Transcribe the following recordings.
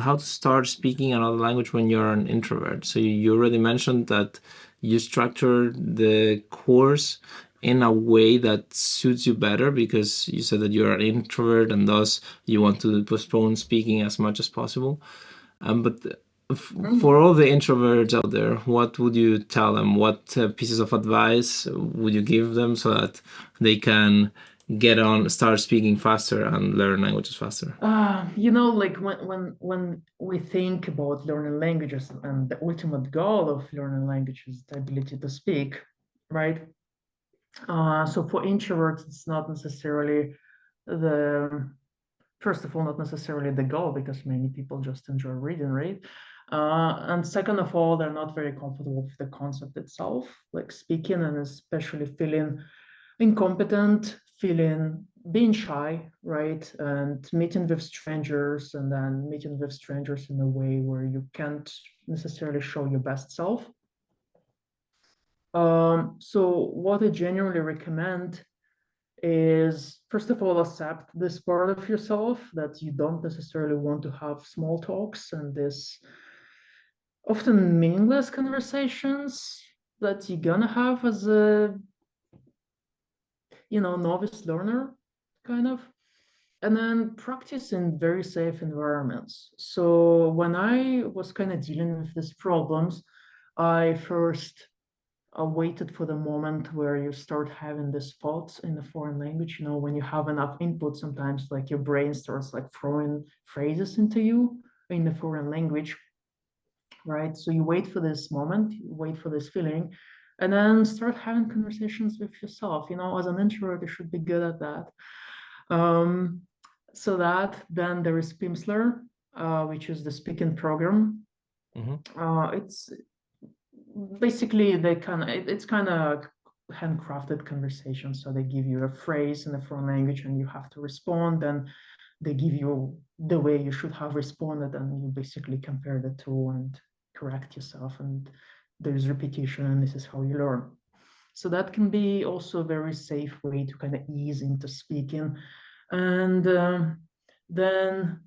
How to start speaking another language when you're an introvert. So you already mentioned that you structure the course in a way that suits you better because you said that you're an introvert and thus you want to postpone speaking as much as possible. But for all the introverts out there, what would you tell them? What pieces of advice would you give them so that they can start speaking faster and learn languages faster? Like when we think about learning languages and the ultimate goal of learning language is the ability to speak, right? So for introverts, it's not necessarily the first of all, not necessarily the goal because many people just enjoy reading, right? And second of all, they're not very comfortable with the concept itself, like speaking and especially feeling incompetent, being shy, right? And meeting with strangers and then meeting with strangers in a way where you can't necessarily show your best self. So what I generally recommend is, first of all, accept this part of yourself that you don't necessarily want to have small talks and this often meaningless conversations that you're gonna have as a novice learner, kind of. And then practice in very safe environments. So when I was kind of dealing with these problems, I first waited for the moment where you start having these thoughts in the foreign language. When you have enough input, sometimes like your brain starts like throwing phrases into you in the foreign language, right? So you wait for this moment, you wait for this feeling, and then start having conversations with yourself. As an introvert, you should be good at that. Um, so that then there is Pimsleur, which is the speaking program. It's basically it's kind of handcrafted conversation. So they give you a phrase in a foreign language and you have to respond. And they give you the way you should have responded, and you basically compare the two and correct yourself. And there's repetition, and this is how you learn. So that can be also a very safe way to kind of ease into speaking. And then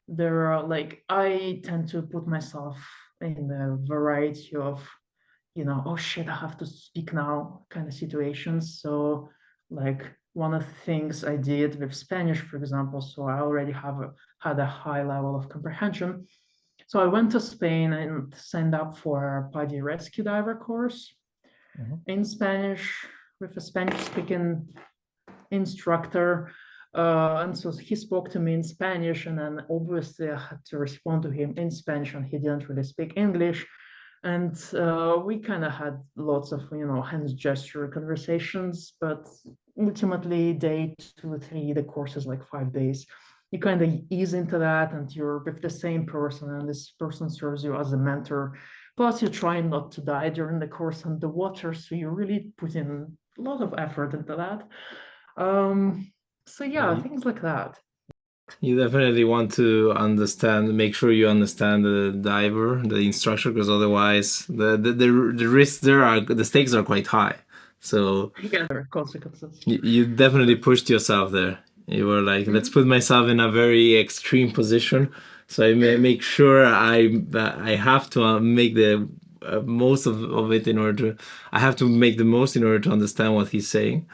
there are I tend to put myself in a variety of, oh shit, I have to speak now kind of situations. So like one of the things I did with Spanish, for example, so I already had a high level of comprehension. So I went to Spain and signed up for a PADI rescue diver course in Spanish with a Spanish speaking instructor. And so he spoke to me in Spanish, and then obviously I had to respond to him in Spanish, and he didn't really speak English. And we kind of had lots of, hands gesture conversations, but ultimately day 2 or 3, the course is like 5 days. You kind of ease into that, and you're with the same person, and this person serves you as a mentor. Plus, you're trying not to die during the course underwater, so you really put in a lot of effort into that. So yeah, You, things like that. you definitely want to make sure you understand the diver, the instructor, because otherwise the risks the stakes are quite high. So Yeah, there are consequences. you definitely pushed yourself there. You were like, let's Mhm. put myself in a very extreme position. So I may make sure I have to make the most of it in order to, I have to make the most in order to understand what he's saying.